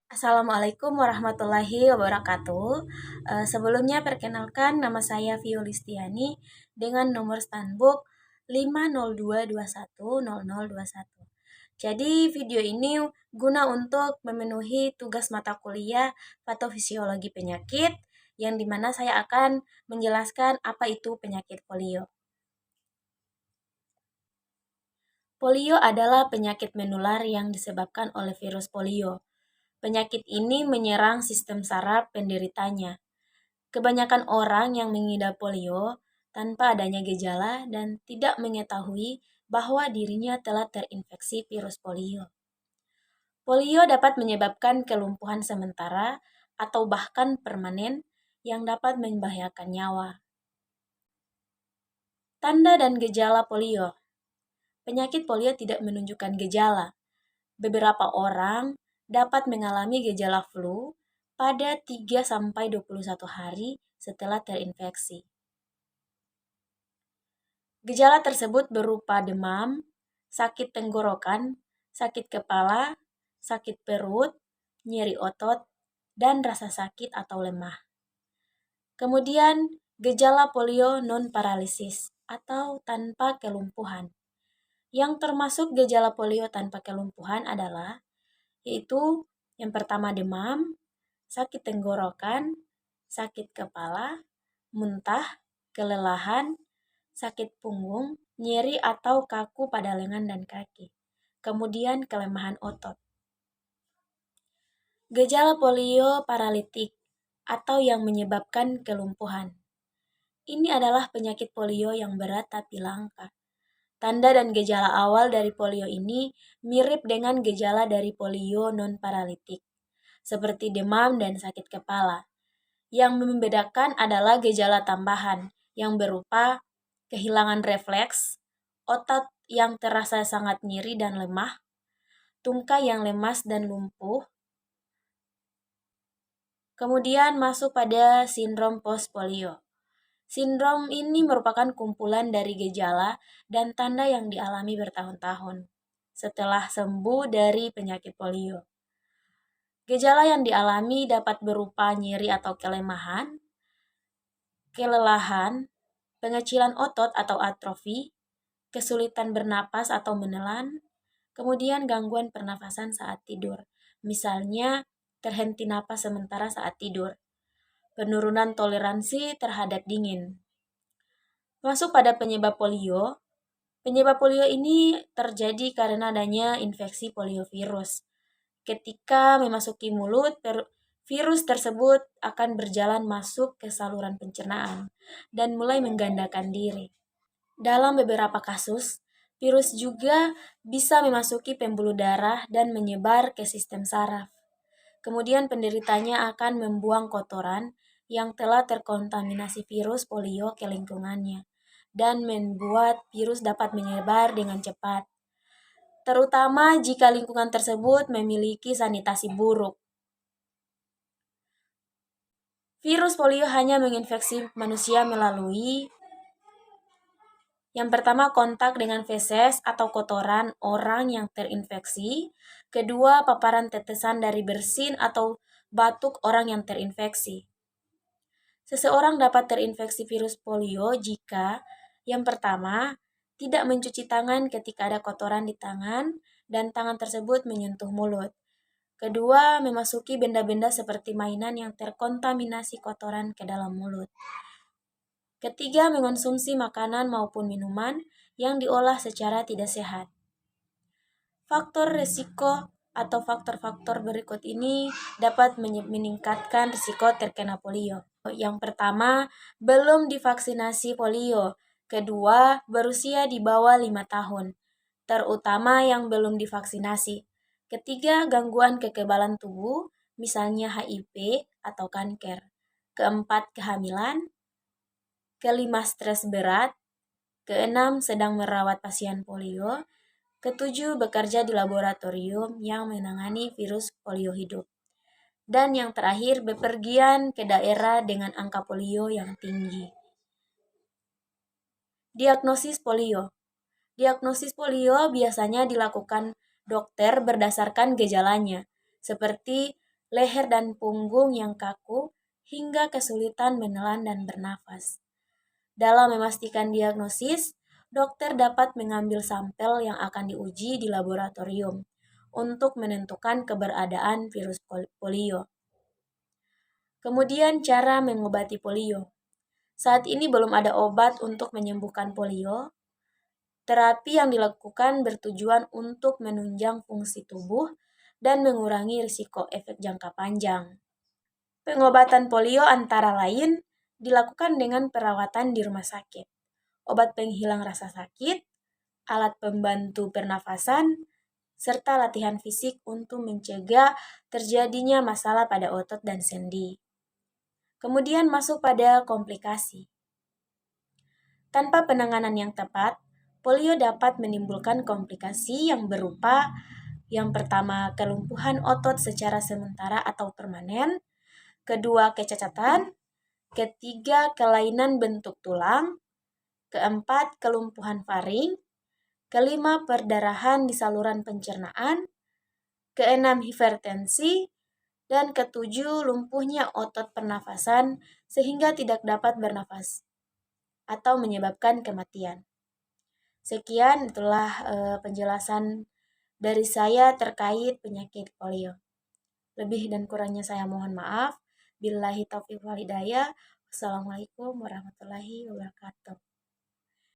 Assalamualaikum warahmatullahi wabarakatuh. Sebelumnya perkenalkan nama saya Violistiani dengan nomor standbook 502210021. Jadi video ini guna untuk memenuhi tugas mata kuliah patofisiologi penyakit yang dimana saya akan menjelaskan apa itu penyakit polio. Polio adalah penyakit menular yang disebabkan oleh virus polio. Penyakit ini menyerang sistem saraf penderitanya. Kebanyakan orang yang mengidap polio tanpa adanya gejala dan tidak mengetahui bahwa dirinya telah terinfeksi virus polio. Polio dapat menyebabkan kelumpuhan sementara atau bahkan permanen yang dapat membahayakan nyawa. Tanda dan gejala polio. Penyakit polio tidak menunjukkan gejala. Beberapa orang dapat mengalami gejala flu pada 3-21 hari setelah terinfeksi. Gejala tersebut berupa demam, sakit tenggorokan, sakit kepala, sakit perut, nyeri otot, dan rasa sakit atau lemah. Kemudian, gejala polio non-paralisis atau tanpa kelumpuhan. Yang termasuk gejala polio tanpa kelumpuhan adalah yaitu yang pertama demam, sakit tenggorokan, sakit kepala, muntah, kelelahan, sakit punggung, nyeri atau kaku pada lengan dan kaki. Kemudian kelemahan otot. Gejala polio paralitik atau yang menyebabkan kelumpuhan. Ini adalah penyakit polio yang berat tapi langka. Tanda dan gejala awal dari polio ini mirip dengan gejala dari polio non-paralitik, seperti demam dan sakit kepala. Yang membedakan adalah gejala tambahan yang berupa kehilangan refleks, otot yang terasa sangat nyeri dan lemah, tungkai yang lemas dan lumpuh. Kemudian masuk pada sindrom post-polio. Sindrom ini merupakan kumpulan dari gejala dan tanda yang dialami bertahun-tahun setelah sembuh dari penyakit polio. Gejala yang dialami dapat berupa nyeri atau kelemahan, kelelahan, pengecilan otot atau atrofi, kesulitan bernapas atau menelan, kemudian gangguan pernafasan saat tidur. Misalnya, terhenti napas sementara saat tidur. Penurunan toleransi terhadap dingin. Masuk pada penyebab polio. Penyebab polio ini terjadi karena adanya infeksi poliovirus. Ketika memasuki mulut, virus tersebut akan berjalan masuk ke saluran pencernaan dan mulai menggandakan diri. Dalam beberapa kasus, virus juga bisa memasuki pembuluh darah dan menyebar ke sistem saraf. Kemudian penderitanya akan membuang kotoran yang telah terkontaminasi virus polio ke lingkungannya dan membuat virus dapat menyebar dengan cepat, terutama jika lingkungan tersebut memiliki sanitasi buruk. Virus polio hanya menginfeksi manusia melalui yang pertama, kontak dengan feses atau kotoran orang yang terinfeksi. Kedua, paparan tetesan dari bersin atau batuk orang yang terinfeksi. Seseorang dapat terinfeksi virus polio jika yang pertama, tidak mencuci tangan ketika ada kotoran di tangan dan tangan tersebut menyentuh mulut. Kedua, memasuki benda-benda seperti mainan yang terkontaminasi kotoran ke dalam mulut. Ketiga, mengonsumsi makanan maupun minuman yang diolah secara tidak sehat. Faktor risiko atau faktor-faktor berikut ini dapat meningkatkan risiko terkena polio. Yang pertama, belum divaksinasi polio. Kedua, berusia di bawah 5 tahun, terutama yang belum divaksinasi. Ketiga, gangguan kekebalan tubuh, misalnya HIV atau kanker. Keempat, kehamilan. Kelima, stres berat. Keenam, sedang merawat pasien polio. Ketujuh, bekerja di laboratorium yang menangani virus polio hidup. Dan yang terakhir, bepergian ke daerah dengan angka polio yang tinggi. Diagnosis polio. Diagnosis polio biasanya dilakukan dokter berdasarkan gejalanya, seperti leher dan punggung yang kaku, hingga kesulitan menelan dan bernafas. Dalam memastikan diagnosis, dokter dapat mengambil sampel yang akan diuji di laboratorium untuk menentukan keberadaan virus polio. Kemudian cara mengobati polio. Saat ini belum ada obat untuk menyembuhkan polio. Terapi yang dilakukan bertujuan untuk menunjang fungsi tubuh dan mengurangi risiko efek jangka panjang. Pengobatan polio antara lain dilakukan dengan perawatan di rumah sakit, obat penghilang rasa sakit, alat pembantu pernafasan, serta latihan fisik untuk mencegah terjadinya masalah pada otot dan sendi. Kemudian masuk pada komplikasi. Tanpa penanganan yang tepat, polio dapat menimbulkan komplikasi yang berupa yang pertama, kelumpuhan otot secara sementara atau permanen. Kedua, kecacatan. Ketiga, kelainan bentuk tulang. Keempat, kelumpuhan faring. Kelima, perdarahan di saluran pencernaan. Keenam, hipertensi. Dan ketujuh, lumpuhnya otot pernafasan sehingga tidak dapat bernafas atau menyebabkan kematian. Sekian itulah penjelasan dari saya terkait penyakit polio. Lebih dan kurangnya saya mohon maaf. Billahi taufiq wal hidayah. Wassalamualaikum warahmatullahi wabarakatuh.